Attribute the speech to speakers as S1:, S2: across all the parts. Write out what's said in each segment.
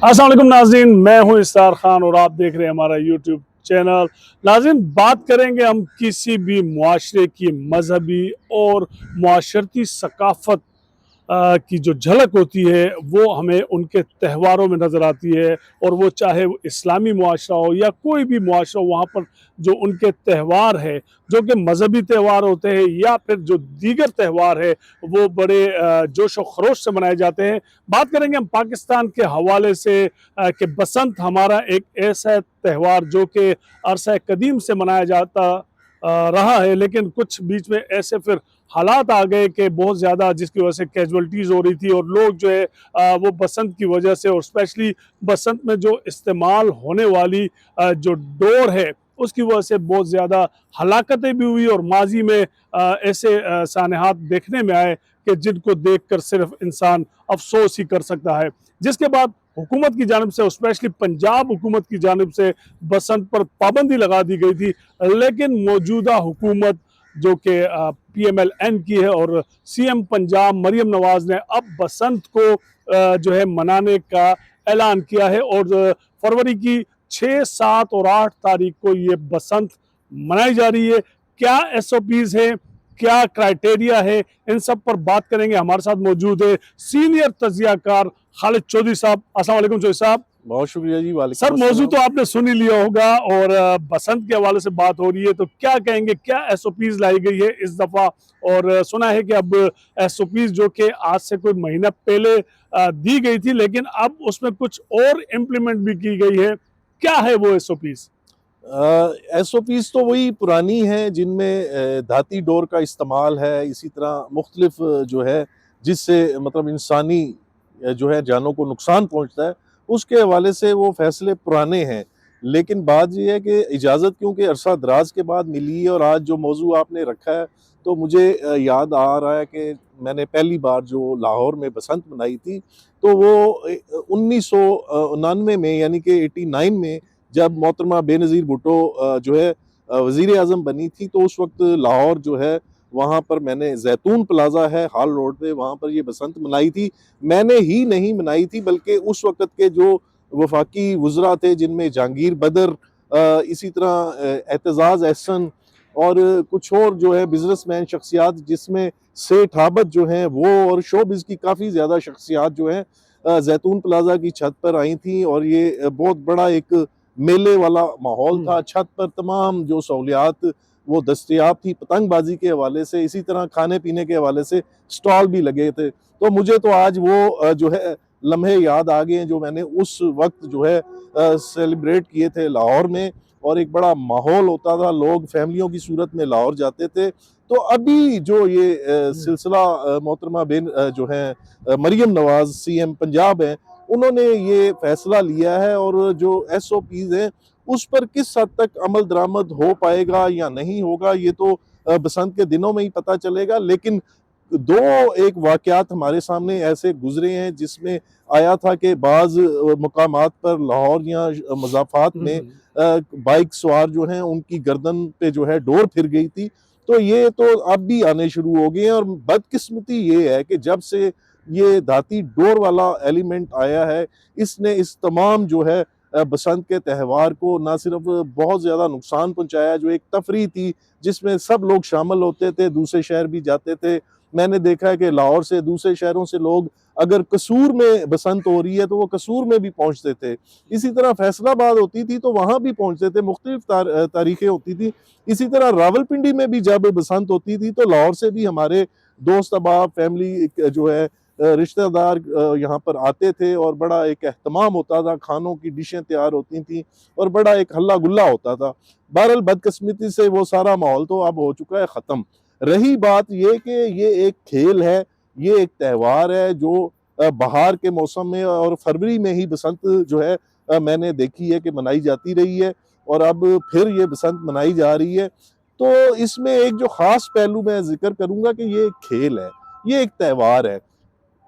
S1: अस्सलाम वालेकुम नाज़रीन, मैं हूं इस्तार खान और आप देख रहे हैं हमारा यूट्यूब चैनल। नाज़रीन, बात करेंगे हम किसी भी मुआशरे की मजहबी और मुआशरती सकाफत की जो झलक होती है वो हमें उनके त्योहारों में नज़र आती है। और वो चाहे वो इस्लामी मुआशरा हो या कोई भी मुआशरा हो, वहाँ पर जो उनके त्यौहार है, जो कि मजहबी त्यौहार होते हैं या फिर जो दीगर त्यौहार है, वो बड़े जोश व खरोश से मनाए जाते हैं। बात करेंगे हम पाकिस्तान के हवाले से कि बसंत हमारा एक ऐसा त्यौहार जो कि अरसा कदीम से मनाया जाता रहा है, लेकिन कुछ बीच में ऐसे फिर हालात आ गए कि बहुत ज़्यादा, जिसकी वजह से कैजुअल्टीज़ हो रही थी और लोग जो है वो बसंत की वजह से, और स्पेशली बसंत में जो इस्तेमाल होने वाली जो डोर है उसकी वजह से बहुत ज़्यादा हलाकतें भी हुई। और माजी में ऐसे सानहात देखने में आए कि जिनको देख कर सिर्फ इंसान अफसोस ही कर सकता है। जिसके बाद हुकूमत की जानिब से, स्पेशली पंजाब हुकूमत की जानिब से बसंत पर पाबंदी लगा दी गई थी, लेकिन मौजूदा हुकूमत जो कि PMLN की है और CM पंजाब मरियम नवाज ने अब बसंत को जो है मनाने का ऐलान किया है। और फरवरी की 6, 7 और 8 तारीख को ये बसंत मनाई जा रही है। क्या SOPs है, क्या क्राइटेरिया है, इन सब पर बात करेंगे। हमारे साथ मौजूद है सीनियर तजियाकार खालिद चौधरी साहब। अस्सलाम वालेकुम चौधरी साहब।
S2: बहुत शुक्रिया जी।
S1: सर,
S2: वालेकुम
S1: मौजू
S2: अस्सलाम।
S1: तो आपने सुन ही लिया होगा और बसंत के हवाले से बात हो रही है, तो क्या कहेंगे, क्या SOPs लाई गई है इस दफा? और सुना है कि अब SOPs जो कि आज से कोई महीना पहले दी गई थी, लेकिन अब उसमें कुछ और इम्प्लीमेंट भी की गई है। क्या है वो SOPs?
S2: एसओपीज तो वही पुरानी हैं जिनमें धाती डोर का इस्तेमाल है, इसी तरह मुख्तलिफ जो है जिससे मतलब इंसानी जो है जानों को नुकसान पहुंचता है, उसके हवाले से वो फैसले पुराने हैं। लेकिन बात ये है कि इजाज़त क्योंकि अरसा दराज के बाद मिली है और आज जो मौजू आपने रखा है, तो मुझे याद आ रहा है कि मैंने पहली बार जो लाहौर में बसंत मनाई थी, तो वो 1999 में, यानी कि 89 में, जब मोहतरमा बेनज़ीर भुट्टो जो है वज़ीर आज़म बनी थी, तो उस वक्त लाहौर जो है वहाँ पर मैंने जैतून प्लाजा है हाल रोड पे, वहाँ पर ये बसंत मनाई थी। मैंने ही नहीं मनाई थी बल्कि उस वक्त के जो वफाकी वुज़रा थे, जिनमें जहांगीर बदर, इसी तरह एतजाज़ एहसन और कुछ और जो है बिजनेसमैन शख्सियात, जिसमें सेठ आबद जो हैं वो, और शोबिज़ की काफ़ी ज़्यादा शख्सियात जो हैं जैतून प्लाजा की छत पर आई थी। और ये बहुत बड़ा एक मेले वाला माहौल था। छत पर तमाम जो सहूलियात वो दस्तयाब थी, पतंगबाजी के हवाले से, इसी तरह खाने पीने के हवाले से स्टॉल भी लगे थे। तो मुझे तो आज वो जो है लम्हे याद आ गए हैं जो मैंने उस वक्त जो है सेलिब्रेट किए थे लाहौर में। और एक बड़ा माहौल होता था, लोग फैमिलियों की सूरत में लाहौर जाते थे। तो अभी जो ये सिलसिला मोहतरमा बिन जो है मरियम नवाज CM पंजाब हैं, उन्होंने ये फैसला लिया है। और जो SOPs हैं उस पर किस हद तक अमल दरामद हो पाएगा या नहीं होगा, ये तो बसंत के दिनों में ही पता चलेगा। लेकिन दो एक वाकयात हमारे सामने ऐसे गुजरे हैं जिसमें आया था कि बाज़ मुकामात पर लाहौर या मज़ाफ़ात में बाइक सवार जो हैं उनकी गर्दन पे जो है डोर फिर गई थी। तो ये तो अब भी आने शुरू हो गए हैं। और बदकिस्मती ये है कि जब से ये धाती डोर वाला एलिमेंट आया है, इसने इस तमाम जो है बसंत के त्यौहार को ना सिर्फ बहुत ज़्यादा नुकसान पहुंचाया, जो एक तफरीह थी जिसमें सब लोग शामिल होते थे, दूसरे शहर भी जाते थे। मैंने देखा है कि लाहौर से दूसरे शहरों से लोग, अगर कसूर में बसंत हो रही है तो वो कसूर में भी पहुंचते थे। इसी तरह फैसलाबाद होती थी तो वहाँ भी पहुंचते थे, मुख्तलिफ तारीखें होती थी। इसी तरह रावलपिंडी में भी जब बसंत होती थी तो लाहौर से भी हमारे दोस्त अहबाब, फैमिली जो है रिश्तेदार यहाँ पर आते थे और बड़ा एक एहतमाम होता था, खानों की डिशें तैयार होती थी और बड़ा एक हल्ला गुल्ला होता था। बहरहाल बदकिस्मती से वो सारा माहौल तो अब हो चुका है ख़त्म। रही बात ये कि ये एक खेल है, ये एक त्यौहार है जो बहार के मौसम में और फरवरी में ही बसंत जो है मैंने देखी है कि मनाई जाती रही है और अब फिर ये बसंत मनाई जा रही है। तो इसमें एक जो ख़ास पहलू मैं ज़िक्र करूँगा कि ये एक खेल है, ये एक त्यौहार है।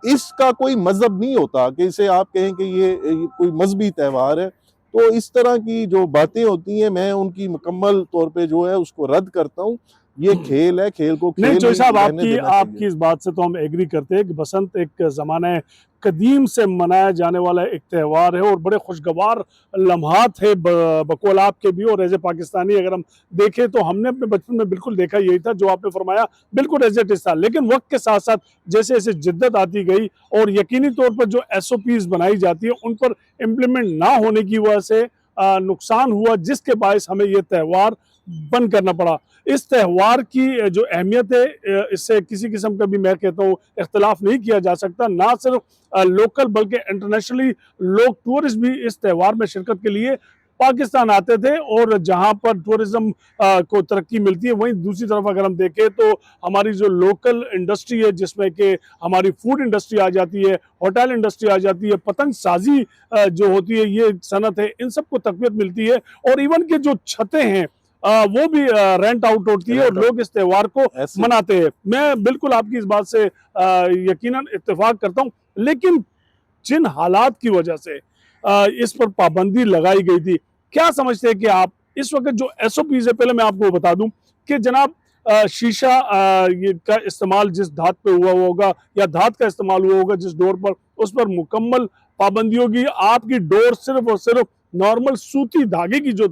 S2: इसका कोई मज़हब नहीं होता कि इसे आप कहें कि ये कोई मज़हबी त्यौहार है। तो इस तरह की जो बातें होती हैं मैं उनकी मुकम्मल तौर पे जो है उसको रद्द करता हूँ। ये खेल है, खेल को
S1: नहीं
S2: खेल
S1: चोई
S2: ही
S1: साहब,
S2: रहने
S1: आपकी
S2: देना
S1: आपकी
S2: चाहिए।
S1: इस बात से तो हम एग्री करते हैं कि बसंत एक ज़माने कदीम से मनाया जाने वाला एक त्यौहार है और बड़े खुशगवार लम्हात है बकौल आपके भी। और एज ए पाकिस्तानी अगर हम देखें तो हमने अपने बचपन में बिल्कुल देखा यही था जो आपने फरमाया, बिल्कुल एज इट इज था। लेकिन वक्त के साथ साथ जैसे जैसे जिद्दत आती गई और यकीनी तौर पर जो SOPs बनाई जाती है उन पर इम्प्लीमेंट ना होने की वजह से नुकसान हुआ, जिसके बायस हमें ये त्यौहार बंद करना पड़ा। इस त्यौहार की जो अहमियत है इससे किसी किस्म का भी मैं कहता हूँ इख्तलाफ नहीं किया जा सकता। ना सिर्फ लोकल बल्कि इंटरनेशनली लोग टूरिस्ट भी इस त्यौहार में शिरकत के लिए पाकिस्तान आते थे। और जहाँ पर टूरिज्म को तरक्की मिलती है, वहीं दूसरी तरफ अगर हम देखें तो हमारी जो लोकल इंडस्ट्री है जिसमें कि हमारी फूड इंडस्ट्री आ जाती है, होटल इंडस्ट्री आ जाती है, पतंग साजी जो होती है, ये सनत है, इन सबको तकवीत मिलती है। और इवन के जो छतें हैं वो भी रेंट आउट होती है और लोग इस त्यौहार को
S2: ऐसे
S1: मनाते हैं। मैं बिल्कुल आपकी इस बात से यकीनन इत्तेफाक करता हूँ। लेकिन जिन हालात की वजह से इस पर पाबंदी लगाई गई थी, क्या समझते हैं कि आप इस वक्त जो SOPs है, पहले मैं आपको बता दूं कि जनाब शीशा ये का इस्तेमाल जिस धात पे हुआ होगा या धात का इस्तेमाल हुआ होगा जिस डोर पर, उस पर मुकम्मल पाबंदी होगी। आपकी डोर सिर्फ और सिर्फ नॉर्मल सूती धागे की जो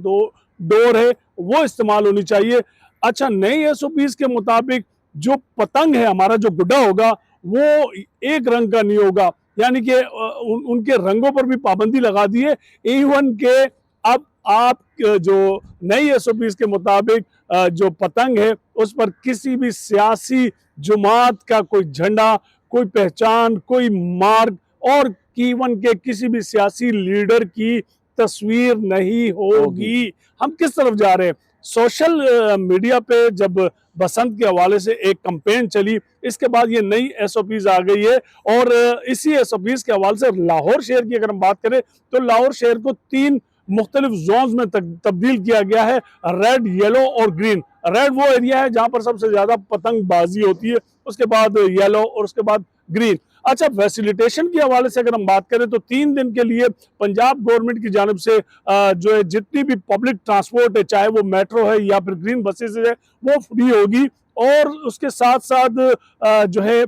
S1: डोर है वो इस्तेमाल होनी चाहिए। अच्छा, नई SOPs के मुताबिक जो पतंग है हमारा जो गुड्डा होगा वो एक रंग का नहीं होगा, यानी कि उनके रंगों पर भी पाबंदी लगा दी है। इवन के अब आप जो नई SOPs के मुताबिक जो पतंग है उस पर किसी भी सियासी जुमात का कोई झंडा, कोई पहचान, कोई मार्ग और इवन के किसी भी सियासी लीडर की तस्वीर नहीं होगी। हम किस तरफ जा रहे हैं? सोशल मीडिया पे जब बसंत के हवाले से एक कंपेन चली, इसके बाद ये नई SOPs आ गई है। और इसी SOPs के हवाले से लाहौर शहर की अगर हम बात करें तो लाहौर शहर को 3 मुख्तलिफ जोन्स में तब्दील किया गया है, रेड, येलो और ग्रीन। रेड वो एरिया है जहां पर सबसे ज्यादा पतंगबाजी होती है, उसके बाद येलो और उसके बाद ग्रीन। अच्छा, फैसिलिटेशन के हवाले से अगर हम बात करें तो 3 दिन के लिए पंजाब गवर्नमेंट की जानिब से जो है जितनी भी पब्लिक ट्रांसपोर्ट है, चाहे वो मेट्रो है या फिर ग्रीन बसेस है, वो फ्री होगी। और उसके साथ साथ जो है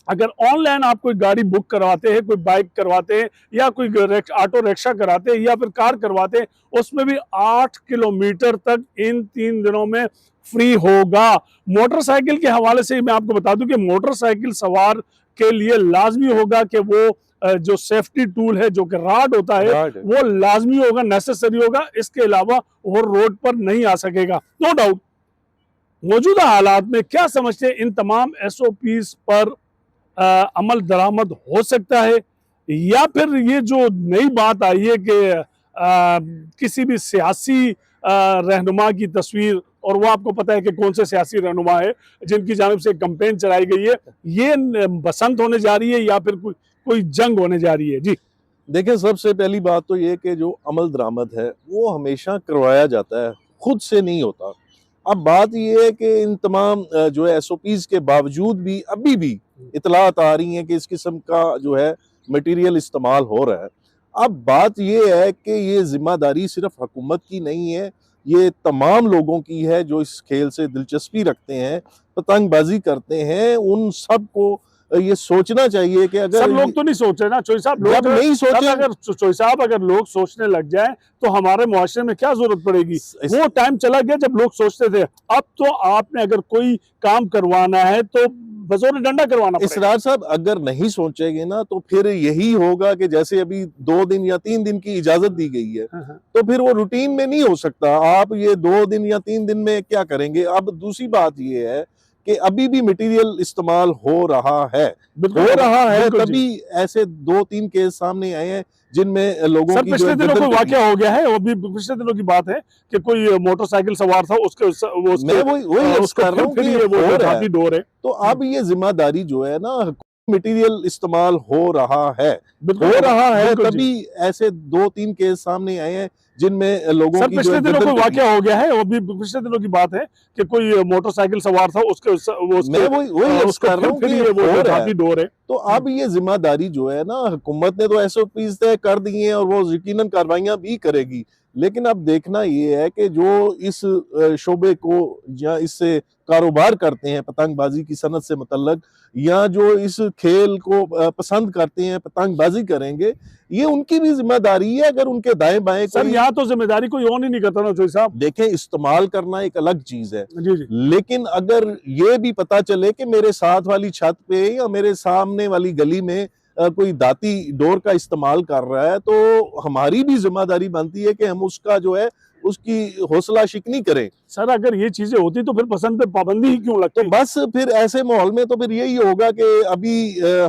S1: अगर ऑनलाइन आप कोई गाड़ी बुक करवाते हैं, कोई बाइक करवाते हैं या कोई ऑटो रिक्शा कराते हैं या फिर कार करवाते हैं, उसमें भी 8 किलोमीटर तक इन 3 दिनों में फ्री होगा। मोटरसाइकिल के हवाले से मैं आपको बता दूं कि मोटरसाइकिल सवार के लिए लाजमी होगा कि वो जो सेफ्टी टूल है जो कि राड होता है वो लाजमी होगा, नेसेसरी होगा। इसके अलावा वो रोड पर नहीं आ सकेगा। नो डाउट मौजूदा हालात में क्या समझते हैं, इन तमाम SOPs पर अमल दरामद हो सकता है या फिर ये जो नई बात आई है कि किसी भी सियासी रहनुमा की तस्वीर, और वो आपको पता है कि कौन से सियासी रहनुमा है जिनकी जानिब से कैंपेन चलाई गई है, ये बसंत होने जा रही है या फिर कोई जंग होने जा रही है? जी
S2: देखिए, सबसे पहली बात तो ये कि जो अमल दरामद है वो हमेशा करवाया जाता है, खुद से नहीं होता। अब बात ये है कि इन तमाम जो है SOPs के बावजूद भी अभी भी इतलात आ रही हैं कि इस किस्म का जो है मटेरियल इस्तेमाल हो रहा है। अब बात ये है कि ये जिम्मेदारी सिर्फ हुकूमत की नहीं है, ये तमाम लोगों की है जो इस खेल से दिलचस्पी रखते हैं, पतंगबाजी करते हैं। उन सब को ये सोचना चाहिए कि अगर
S1: सब लोग तो नहीं सोच रहे ना चोई साहब, लोग
S2: जब नहीं सोचे,
S1: अगर चोई साहब अगर लोग सोचने लग जाए तो हमारे मुआशरे में क्या जरूरत पड़ेगी? वो टाइम चला गया जब लोग सोचते थे। अब तो आपने अगर कोई काम करवाना है तो बजोर डंडा करवाना पड़ेगा।
S2: इसरार साहब अगर नहीं सोचेंगे ना तो फिर यही होगा कि जैसे अभी 2 दिन या 3 दिन की इजाजत दी गई है, तो फिर वो रूटीन में नहीं हो सकता। आप ये 2 दिन या 3 दिन में क्या करेंगे? अब दूसरी बात ये है कि अभी भी मटेरियल इस्तेमाल हो रहा है, तभी ऐसे 2-3 केस सामने आए हैं जिनमें लोगों
S1: सर
S2: की
S1: पिछले दिनों कोई वाकया हो गया है, वो भी पिछले दिनों की बात है कि कोई मोटरसाइकिल सवार था,
S2: मैं वही अर्ज कर रहा हूँ कि हो रहा है।
S1: डोर है।
S2: तो अब ये जिम्मेदारी जो है ना, मटेरियल इस्तेमाल हो रहा है, तभी ऐसे 2-3 केस सामने आए हैं जिनमें लोगों
S1: सर
S2: की जो
S1: पिछले
S2: है
S1: दिनों
S2: गर्दन
S1: कोई
S2: कटी।
S1: वाकया हो गया है, वो भी पिछले दिनों की बात है कि कोई मोटरसाइकिल सवार था, वो उसके
S2: मैं वही अर्ज
S1: उसको
S2: कर रहा हूँ
S1: फिर
S2: कि
S1: ये वो
S2: हो
S1: जो
S2: रहा है।
S1: धाती डोर है।
S2: तो अब ये जिम्मेदारी जो है ना, हुकूमत ने तो एसओपीज तय कर दी हैं और वो यकीनन कार्रवाइयां भी करेगी, लेकिन अब देखना ये है कि जो इस शोबे को या इससे कारोबार करते हैं पतंगबाजी की सनत से मुतल्लक, या जो इस खेल को पसंद करते हैं, पतंगबाजी करेंगे, ये उनकी भी जिम्मेदारी है। अगर उनके दाएं बाएं
S1: सर
S2: कोई
S1: यहाँ तो जिम्मेदारी कोई ऑन ही नहीं करता ना जोई साहब।
S2: देखें, इस्तेमाल करना एक अलग चीज है,
S1: जी जी।
S2: लेकिन अगर ये भी पता चले कि मेरे साथ वाली छत पे या मेरे सामने वाली गली में कोई दाती डोर का इस्तेमाल कर रहा है, तो हमारी भी जिम्मेदारी बनती है कि हम उसका जो है उसकी हौसला शिकनी करें।
S1: सर अगर ये चीजें होती तो फिर पसंद पे पाबंदी ही क्यों
S2: तो
S1: लगती?
S2: बस फिर ऐसे माहौल में तो फिर यही होगा कि अभी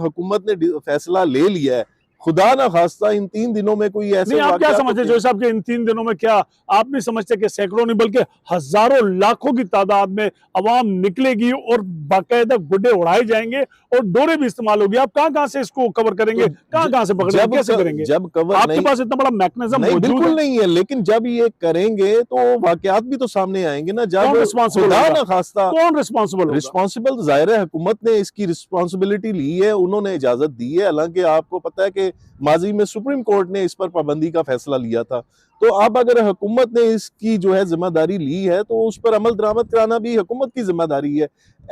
S2: हुकूमत ने फैसला ले लिया है, खुदा ना खास्ता इन 3 दिनों में कोई ऐसे
S1: नहीं, आप क्या
S2: वाकयात
S1: समझते
S2: होते
S1: जोई साहब के इन 3 दिनों में, क्या आप नहीं समझते कि सैकड़ों नहीं बल्कि हजारों लाखों की तादाद में अवाम निकलेगी और बाकायदा गुड्डे उड़ाए जाएंगे और डोरे भी इस्तेमाल होगी? आप कहाँ कहाँ से इसको कवर करेंगे, कहाँ कहाँ से पकड़ेंगे, कैसे करेंगे?
S2: जब कवर
S1: आपके
S2: नहीं,
S1: पास इतना बड़ा मैकेनिज्म
S2: नहीं
S1: मौजूद
S2: बिल्कुल
S1: है।
S2: नहीं है, लेकिन जब ये करेंगे तो वाकयात भी तो सामने आएंगे ना। जब
S1: कौन रिस्पॉन्सिबल
S2: खुदा
S1: होगा?
S2: ना खास्ता
S1: कौन रिस्पॉन्सिबल होगा?
S2: रिस्पॉन्सिबल जाहिर है हुकूमत ने इसकी रिस्पॉन्सिबिलिटी ली है, उन्होंने इजाजत दी है। हालांकि आपको पता है कि माजी में सुप्रीम कोर्ट ने इस पर पाबंदी का फैसला लिया था, तो अब अगर हुकूमत ने इसकी जो है जिम्मेदारी ली है तो उस पर अमल दरामद कराना भी हुकूमत की जिम्मेदारी है।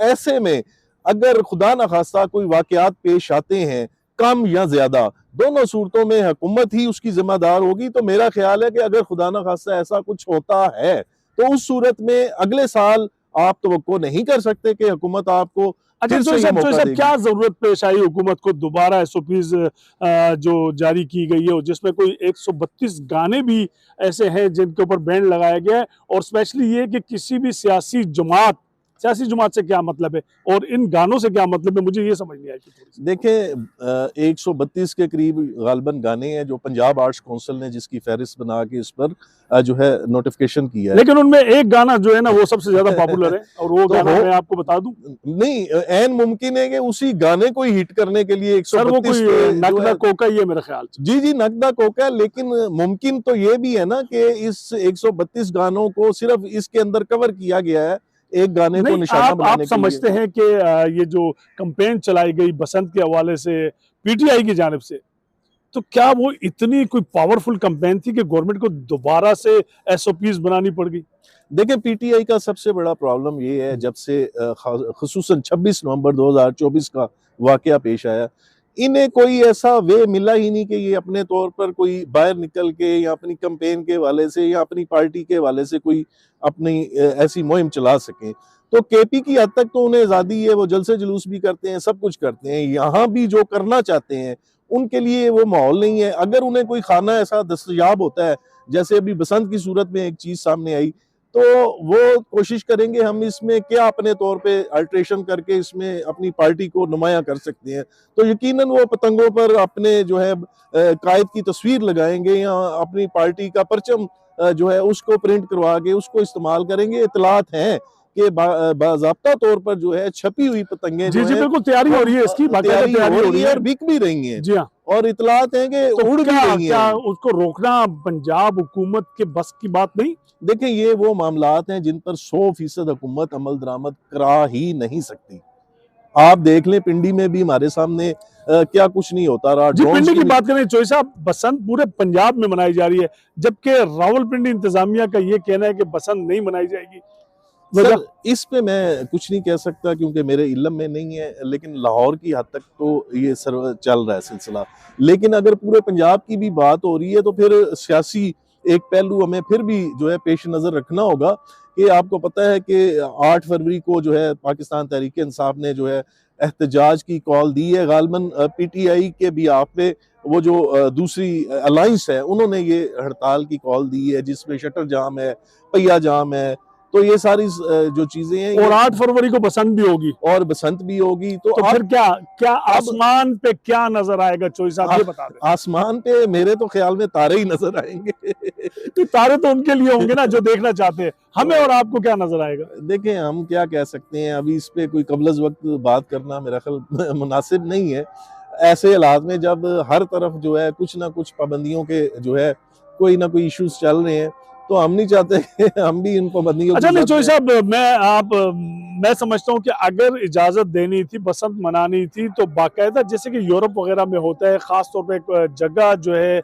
S2: ऐसे में अगर खुदा न खास्ता कोई वाकयात पेश आते हैं, कम या ज्यादा, दोनों सूरतों में हुकूमत ही उसकी जिम्मेदार होगी। तो मेरा ख्याल है कि अगर खुदा न खास्ता ऐसा कुछ होता है तो उस सूरत में अगले साल आप तवक्को नहीं कर सकते कि हुकूमत आपको
S1: अच्छा
S2: फिर से
S1: जोई
S2: ये
S1: साहब,
S2: मौका देगी।
S1: क्या जरूरत पेश आई हुकूमत को दोबारा एसओपीज जो जारी की गई है और जिसमें कोई 132 गाने भी ऐसे हैं जिनके ऊपर बैन लगाया गया है, और स्पेशली ये कि किसी भी सियासी जुमात से क्या मतलब है और इन गानों से क्या मतलब है, मुझे ये समझ नहीं आई थोड़ी सी।
S2: देखें, 132 के करीब गालबन गाने हैं जो पंजाब आर्ट्स काउंसिल ने जिसकी फहरिस्त बना के इस पर जो है नोटिफिकेशन किया है।
S1: लेकिन उनमें एक गाना जो है ना वो सबसे ज्यादा पॉपुलर है और वो
S2: तो
S1: गाना
S2: वो
S1: मैं आपको बता दूं,
S2: नहीं, ऐन मुमकिन है कि उसी गाने को ही हिट करने के लिए
S1: सर वो
S2: 132
S1: कोई
S2: पे जो
S1: नकदा
S2: है,
S1: कोका ही है मेरे ख्याल से।
S2: जी जी नकदा कोका, लेकिन मुमकिन तो ये भी है ना कि इस 132 गानों को सिर्फ इसके अंदर कवर किया गया है, एक गाने को
S1: नहीं,
S2: निशाना
S1: आप
S2: बनाने के
S1: समझते
S2: लिए।
S1: हैं कि ये जो कंपेन चलाई गई बसंत के हवाले से पीटीआई की जानिब से, तो क्या वो इतनी कोई पावरफुल कंपेन थी कि गवर्नमेंट को दोबारा से एसओपीज बनानी पड़ गई?
S2: देखिए, पीटीआई का सबसे बड़ा प्रॉब्लम ये है, जब से खुसूसन 26 नवंबर 2024 का वाकया पेश आया, इन्हें कोई ऐसा वे मिला ही नहीं कि ये अपने तौर पर कोई बाहर निकल के या अपनी कैंपेन के वाले से या अपनी पार्टी के वाले से कोई अपनी ऐसी मुहिम चला सकें। तो केपी की हद तक तो उन्हें आज़ादी है, वो जलसे जुलूस भी करते हैं, सब कुछ करते हैं। यहाँ भी जो करना चाहते हैं उनके लिए वो माहौल नहीं है। अगर उन्हें कोई खाना ऐसा दस्तयाब होता है, जैसे अभी बसंत की सूरत में एक चीज सामने आई, तो वो कोशिश करेंगे हम इसमें क्या अपने तौर पे अल्ट्रेशन करके इसमें अपनी पार्टी को नुमाया कर सकते हैं। तो यकीनन वो पतंगों पर अपने जो है कायद की तस्वीर लगाएंगे या अपनी पार्टी का परचम जो है उसको प्रिंट करवा के उसको इस्तेमाल करेंगे। इतलात हैं कि बाज़ाब्ता तौर पर जो है छपी हुई पतंगें
S1: जी
S2: जो
S1: जी
S2: है
S1: बिल्कुल तैयारी हो रही है, इसकी बाकायदा तैयारी हो रही है
S2: और बिक भी रही हैं,
S1: जी हाँ।
S2: और इतलात हैं कि
S1: तो
S2: उड़ भी
S1: क्या
S2: रही
S1: क्या
S2: हैं।
S1: उसको रोकना पंजाब हुकूमत के बस की बात नहीं?
S2: देखें, ये वो मामलात हैं जिन पर 100% हुकूमत अमल दरामद करा ही नहीं सकती। आप देख लें, पिंडी में भी हमारे सामने क्या कुछ नहीं होता रहा।
S1: जी,
S2: ड्रोन्स
S1: पिंडी की
S2: की
S1: बात करें चोई साहब, बसंत पूरे पंजाब में मनाई जा रही है, जबकि रावलपिंडी इंतजामिया का ये कहना है कि बसंत नहीं मनाई जाएगी।
S2: सर, इस पे मैं कुछ नहीं कह सकता क्योंकि मेरे इल्म में नहीं है, लेकिन लाहौर की हद तक तो ये चल रहा है सिलसिला। लेकिन अगर पूरे पंजाब की भी बात हो रही है तो फिर सियासी एक पहलू हमें फिर भी जो है पेश नज़र रखना होगा कि आपको पता है कि 8 फरवरी को जो है पाकिस्तान तहरीक इंसाफ ने जो है एहतजाज की कॉल दी है। गालबन पीटीआई के भी आप पे वो जो दूसरी अलायंस है उन्होंने ये हड़ताल की कॉल दी है, जिसमें शटर जाम है, पहिया जाम है। तो ये सारी जो चीजें हैं,
S1: और 8 फरवरी को बसंत भी होगी
S2: और बसंत भी होगी। तो
S1: फिर क्या क्या आसमान पे क्या नजर आएगा चोई साहब, ये बता दें।
S2: आसमान पे मेरे तो ख्याल में तारे ही नजर आएंगे।
S1: तो तारे तो उनके लिए होंगे ना जो देखना चाहते हैं, हमें और आपको क्या नजर आएगा?
S2: देखें, हम क्या कह सकते हैं, अभी इस पे कोई कबलज वक्त बात करना मेरा ख्याल मुनासिब नहीं है। ऐसे हालात में जब हर तरफ जो है कुछ ना कुछ पाबंदियों के जो है कोई ना कोई इश्यूज चल रहे हैं, तो हम नहीं चाहते कि हम भी इन पाबंदियों
S1: अच्छा
S2: के
S1: नहीं
S2: साथ
S1: चौधरी
S2: रहें।
S1: साहब, मैं समझता हूँ कि अगर इजाजत देनी थी, बसंत मनानी थी, तो बाकायदा जैसे कि यूरोप वगैरह में होता है, खास तौर पे एक जगह जो है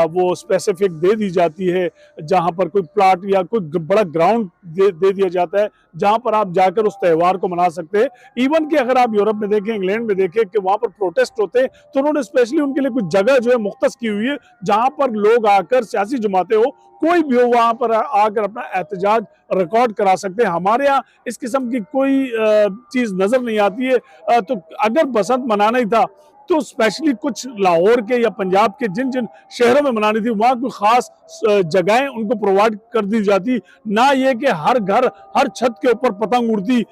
S1: वो स्पेसिफिक दे दी जाती है, जहाँ पर कोई प्लाट या कोई बड़ा ग्राउंड दे दिया जाता है, जहाँ पर आप जाकर उस त्यौहार को मना सकते हैं। इवन कि अगर आप यूरोप में देखें, इंग्लैंड में देखें कि वहाँ पर प्रोटेस्ट होते हैं, तो उन्होंने स्पेशली उनके लिए कुछ जगह जो है मुख्तस की हुई है, जहाँ पर लोग आकर, सियासी जमातें हो, कोई भी हो, वहाँ पर आकर अपना एहतजाज रिकॉर्ड करा सकते हैं। हमारे यहाँ इस किस्म की कोई चीज नजर नहीं आती है। तो अगर बसंत मनाना ही था, तो स्पेशली कुछ लाहौर के या पंजाब के जिन जिन शहरों में मनानी थी, वहाँ कोई खास जगहें उनको प्रोवाइड कर दी जाती, ना ये कि हर घर हर छत के ऊपर पतंग उड़ती,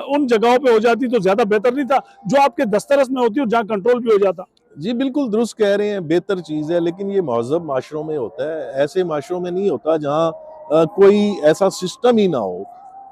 S1: उन जगहों पे हो जाती तो ज्यादा बेहतर नहीं था, जो आपके दस्तरस में होती और जहाँ कंट्रोल भी हो जाता।
S2: जी बिल्कुल दुरुस्त कह रहे हैं, बेहतर चीज़ है, लेकिन ये महज़ब माशरों में होता है, ऐसे माशरों में नहीं होता जहाँ कोई ऐसा सिस्टम ही ना हो,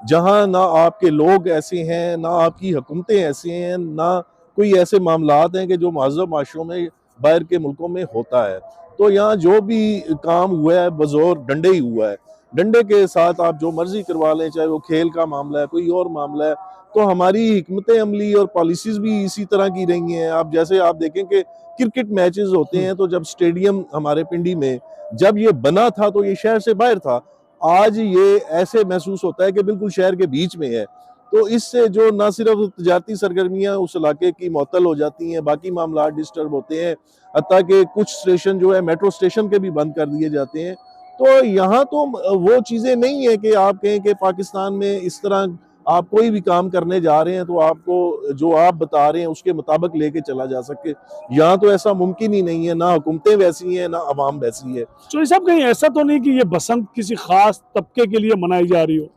S2: जहाँ ना आपके लोग ऐसे हैं, ना आपकी हुकूमतें ऐसी हैं, ना कोई ऐसे मामलात हैं कि जो महज़ब माशरों में बाहर के मुल्कों में होता है। तो यहाँ जो भी काम हुआ है बज़ोर डंडे ही हुआ है। डंडे के साथ आप जो मर्ज़ी करवा लें, चाहे वो खेल का मामला है, कोई और मामला है, तो हमारी हिकमत अमली और पॉलिसीज़ भी इसी तरह की रही हैं। आप जैसे आप देखें कि क्रिकेट मैचेस होते हैं, तो जब स्टेडियम हमारे पिंडी में जब ये बना था तो ये शहर से बाहर था, आज ये ऐसे महसूस होता है कि बिल्कुल शहर के बीच में है। तो इससे जो ना सिर्फ तजारती सरगर्मियां उस इलाके की मअतल हो जाती हैं, बाकी मामला डिस्टर्ब होते हैं, हत्ता कि कुछ स्टेशन जो है मेट्रो स्टेशन के भी बंद कर दिए जाते हैं। तो यहाँ तो वो चीज़ें नहीं है कि आप कहें कि पाकिस्तान में इस तरह आप कोई भी काम करने जा रहे हैं तो आपको जो आप बता रहे हैं उसके मुताबिक लेके चला जा सके। यहाँ तो ऐसा मुमकिन ही नहीं है, ना हुकूमतें वैसी हैं, ना अवाम वैसी है।
S1: चौधरी साहब, कहीं ऐसा तो नहीं कि ये बसंत किसी खास तबके के लिए मनाई जा रही हो?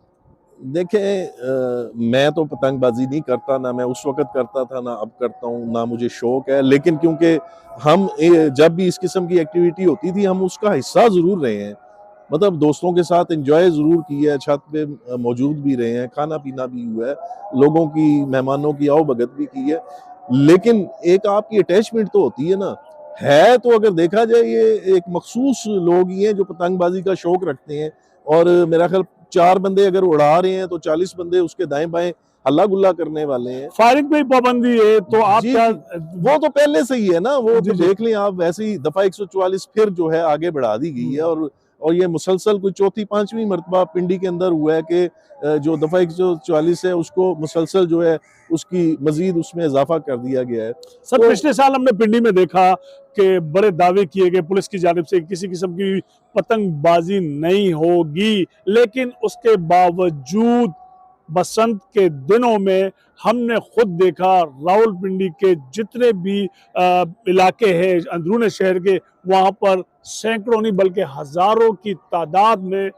S2: देखें मैं तो पतंगबाजी नहीं करता, ना मैं उस वक़्त करता था, ना अब करता हूँ, ना मुझे शौक है। लेकिन क्योंकि हम जब भी इस किस्म की एक्टिविटी होती थी, हम उसका हिस्सा ज़रूर रहे हैं। मतलब दोस्तों के साथ एन्जॉय ज़रूर किया है, छत पे मौजूद भी रहे हैं, खाना-पीना भी हुआ है, लोगों की मेहमानों की आओ-भगत भी की है। लेकिन एक आपकी अटैचमेंट तो होती है ना, है तो अगर देखा जाए ये एक मखसूस लोग ही हैं जो पतंगबाज़ी का शौक रखते हैं, और मेरा ख़्याल 4 बंदे अगर उड़ा रहे हैं तो 40 बंदे उसके दाएँ-बाएँ हल्ला-गुल्ला करने वाले हैं।
S1: फायरिंग पे ही पाबंदी है, तो आप
S2: जी,
S1: क्या?
S2: वो तो पहले से ही है ना, वो
S1: जी
S2: तो
S1: जी।
S2: देख लें आप, वैसे ही दफ़ा 144 फिर जो है आगे बढ़ा दी गई है, और ये मुसलसल कोई चौथी पांचवी मरतबा पिंडी के अंदर हुआ है कि जो दफ़ा 144 है उसको मुसलसल जो है उसकी मजीद उसमें इजाफा कर दिया गया है।
S1: सर,
S2: तो
S1: पिछले साल हमने पिंडी में देखा कि बड़े दावे किए गए पुलिस की जानिब से, किसी किस्म की पतंगबाजी नहीं होगी, लेकिन उसके बावजूद बसंत के दिनों में हमने खुद देखा, रावलपिंडी के जितने भी इलाके हैं अंदरूनी शहर के, वहां पर सैकड़ों नहीं बल्कि हजारों की तादाद में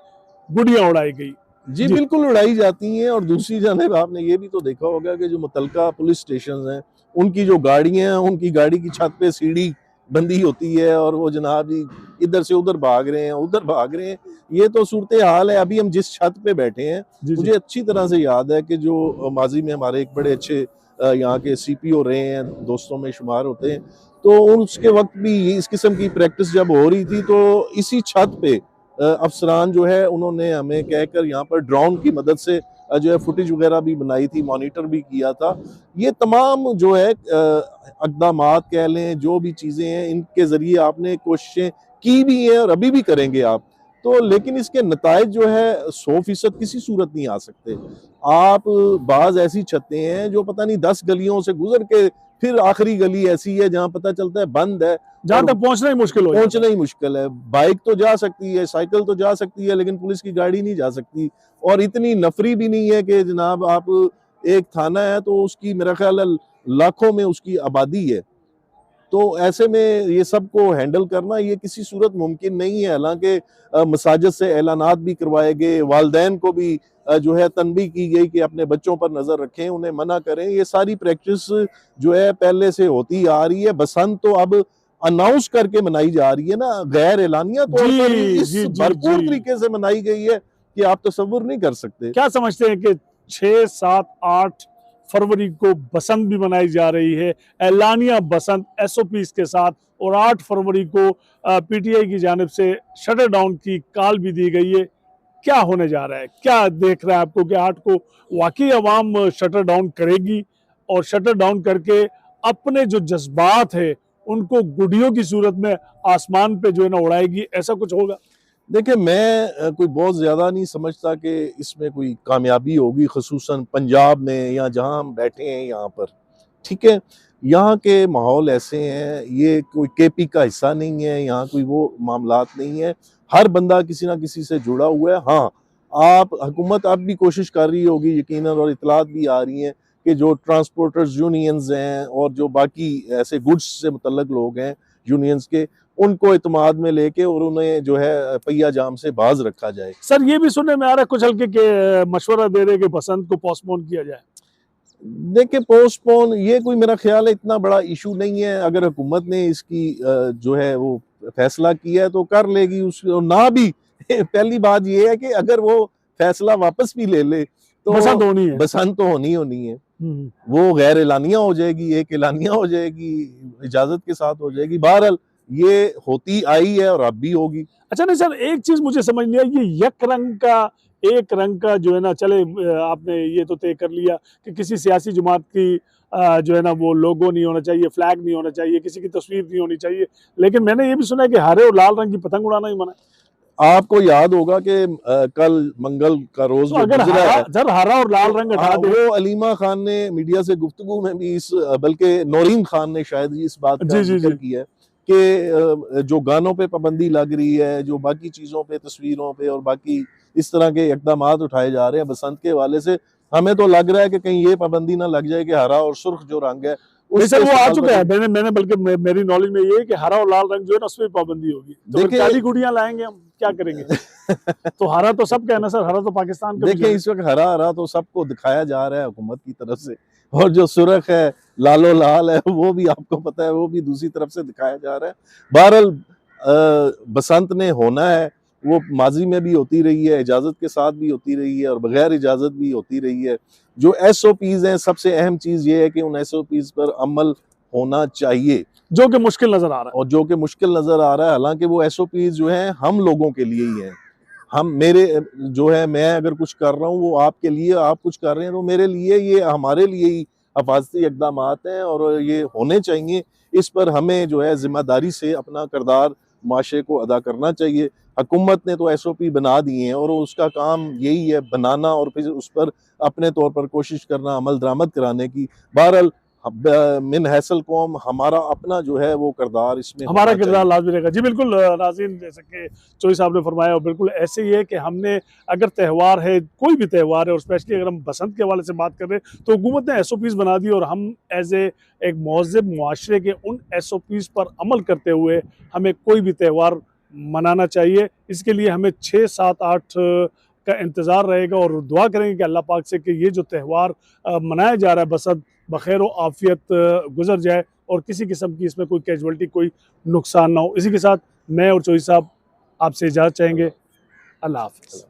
S1: गुड़ियां उड़ाई गई।
S2: जी
S1: जी।
S2: बिल्कुल उड़ाई जाती हैं, और दूसरी जानिब आपने ये भी तो देखा होगा कि जो मुतलका पुलिस स्टेशन हैं उनकी जो गाड़ियां हैं, उनकी गाड़ी की छत पे सीढ़ी बंदी होती है, और वो जनाब जी इधर से उधर भाग रहे हैं, उधर भाग रहे हैं। ये तो सूरत हाल है। अभी हम जिस छत पे बैठे हैं,
S1: जी जी।
S2: मुझे अच्छी तरह से याद है कि जो माजी में हमारे एक बड़े अच्छे यहाँ के CPO रहे हैं, दोस्तों में शुमार होते हैं, तो उसके वक्त भी इस किस्म की प्रैक्टिस जब हो रही थी तो इसी छत पे अफसरान जो है उन्होंने हमें कहकर यहाँ पर ड्रोन की मदद से जो है फुटेज वगैरह भी बनाई थी, मॉनिटर भी किया था। ये तमाम जो है अक़दामात कह लें, जो भी चीज़ें हैं, इनके ज़रिए आपने कोशिशें की भी हैं और अभी भी करेंगे आप। तो लेकिन इसके नताइज जो है 100% किसी सूरत नहीं आ सकते। आप बाज़ ऐसी छतें हैं जो पता नहीं 10 गलियों से गुजर के फिर आखिरी गली ऐसी है जहाँ पता चलता है बंद है,
S1: जहां
S2: और
S1: तक पहुंचना ही मुश्किल हो जाता
S2: पहुंचना ही मुश्किल है। बाइक तो जा सकती है, साइकिल तो जा सकती है, लेकिन पुलिस की गाड़ी नहीं जा सकती। और इतनी नफरी भी नहीं है कि जनाब आप, एक थाना है तो उसकी मेरा ख्याल है लाखों में उसकी आबादी है। तो ऐसे में ये सबको हैंडल करना ये किसी सूरत मुमकिन नहीं है। हालांकि मसाजिद से ऐलानात भी करवाए गए, वालदैन को भी जो है तनबीह की गई कि अपने बच्चों पर नजर रखें, उन्हें मना करें। ये सारी प्रैक्टिस जो है पहले से होती आ रही है। बसंत तो अब अनाउंस करके मनाई जा रही है ना, गैर एलानिया तौर पर ही
S1: जी
S2: इस
S1: जी जी
S2: भरपूर
S1: जी।
S2: तरीके से मनाई गई है कि आप तसव्वुर नहीं कर सकते।
S1: क्या समझते हैं कि 6, 7, 8 फरवरी को बसंत भी मनाई जा रही है, एलानिया बसंत SOPs के साथ, और 8 फरवरी को पीटीआई की जानिब से शटर डाउन की कॉल भी दी गई है। क्या होने जा रहा है, क्या देख रहा है आपको कि 8 को वाकई अवाम शटर डाउन करेगी और शटर डाउन करके अपने जो जज्बात है उनको गुडियों की सूरत में आसमान पे जो है ना उड़ाएगी, ऐसा कुछ होगा?
S2: देखिए, मैं कोई बहुत ज़्यादा नहीं समझता कि इसमें कोई कामयाबी होगी, ख़ुसूसन पंजाब में या जहाँ हम बैठे हैं यहाँ पर, ठीक है? यहाँ के माहौल ऐसे हैं, ये कोई केपी का हिस्सा नहीं है, यहाँ कोई वो मामलात नहीं है, हर बंदा किसी ना किसी से जुड़ा हुआ है। हाँ, हुकूमत अब भी कोशिश कर रही होगी यकीनन, और इतलात भी आ रही हैं कि जो ट्रांसपोर्टर्स यूनियंस हैं और जो बाकी ऐसे गुड्स से मुतल्लक लोग हैं यूनियंस के, उनको इत्मीनान में लेके और उन्हें जो है पहिया जाम से बाज रखा जाए।
S1: सर ये भी सुनने में आ रहा है कुछ हल्के के मशवरा दे रहे कि बसंत को पोस्टपोन किया जाए।
S2: देखिए, पोस्टपोन ये कोई मेरा ख्याल है इतना बड़ा इशू नहीं है। अगर हुकूमत ने इसकी जो है वो फैसला किया है तो कर लेगी, उस ना भी पहली बात ये है कि अगर वो फैसला वापस भी ले ले तो
S1: बसंत होनी है।
S2: बसंत तो होनी है। वो गैर एलानिया हो जाएगी, एक एलानिया हो जाएगी, इजाजत के साथ हो जाएगी। बहरहाल ये होती आई है और अब भी होगी।
S1: अच्छा नहीं सर, एक चीज मुझे समझ नहीं आई, ये एक रंग का जो है ना, चले आपने ये तो तय कर लिया कि किसी सियासी जमात की जो है ना वो लोगो नहीं होना चाहिए, फ्लैग नहीं होना चाहिए, किसी की तस्वीर नहीं होनी चाहिए, लेकिन मैंने ये भी सुना है कि हरे और लाल रंग की पतंग उड़ाना ही मना है।
S2: आपको याद होगा कि कल मंगल का रोज
S1: तो
S2: जो
S1: अगर
S2: गुजरा है,
S1: सर हरा और लाल रंग हटा दे।
S2: वो अलीमा खान ने मीडिया से गुफ्तगू में भी बल्कि नौरीन खान ने शायद इस बात का जिक्र किया है कि जो गानों पे पाबंदी लग रही है, जो बाकी चीज़ों पे, तस्वीरों पे और बाकी इस तरह के इकदाम उठाए जा रहे हैं बसंत के हवाले से, हमें तो लग रहा है कि कहीं ये पाबंदी ना लग जाए कि हरा और सुर्ख जो रंग है
S1: सर वो आ चुका है। मैंने बल्कि मेरी नॉलेज में ये है कि हरा और लाल रंग जो है ना उसमें पाबंदी होगी। तो देखिए, काली गुड़ियां लाएंगे हम, क्या करेंगे? तो हरा तो सब कहना सर, हरा तो पाकिस्तान का।
S2: देखिए, इस वक्त हरा तो सबको दिखाया जा रहा है हुकूमत की तरफ से, और जो सुर्ख है, लालो लाल है, वो भी आपको पता है, वो भी दूसरी तरफ से दिखाया जा रहा है। बहरहाल बसंत ने होना है, वो माजी में भी होती रही है, इजाजत के साथ भी होती रही है और बगैर इजाजत भी होती रही है। जो SOPs हैं, सबसे अहम चीज ये है कि उन SOPs पर अमल होना चाहिए,
S1: जो कि मुश्किल नजर आ रहा है,
S2: और जो कि मुश्किल नजर आ रहा है। हालांकि वो SOPs जो हैं हम लोगों के लिए ही हैं। मेरे जो है, मैं अगर कुछ कर रहा हूँ वो आपके लिए, आप कुछ कर रहे हैं तो मेरे लिए, ये हमारे लिए ही हिफाजती इकदाम हैं और ये होने चाहिए। इस पर हमें जो है जिम्मेदारी से अपना किरदार माशरे को अदा करना चाहिए। हुकूमत ने तो SOP बना दिए हैं और उसका काम यही है बनाना और फिर उस पर अपने तौर पर कोशिश करना अमल दरामद कराने की। बहरहाल मिन हैसल कौम हमारा अपना जो है वो किरदार इसमें,
S1: हमारा किरदार लाजमी रहेगा। जी बिल्कुल नाज़रीन, जैसे कि चोई साहब ने फरमाया, और बिल्कुल ऐसे ही है कि हमने अगर त्यौहार है, कोई भी त्यौहार है, और स्पेशली अगर हम बसंत के हवाले से बात कर रहे हैं तो हुकूमत ने SOPs बना दी और हम एज एक महज़ब मुआशरे के उन SOPs पर अमल करते हुए हमें कोई भी त्यौहार मनाना चाहिए। इसके लिए हमें 6, 7, 8 का इंतज़ार रहेगा और दुआ करेंगे कि अल्लाह पाक से कि ये जो त्यौहार मनाया जा रहा है बसंत, बखैर व आफियत गुजर जाए और किसी किस्म की इसमें कोई कैजुअल्टी, कोई नुकसान ना हो। इसी के साथ मैं और चोई साहब आपसे इजाज़त चाहेंगे। अल्लाह हाफ़िज़।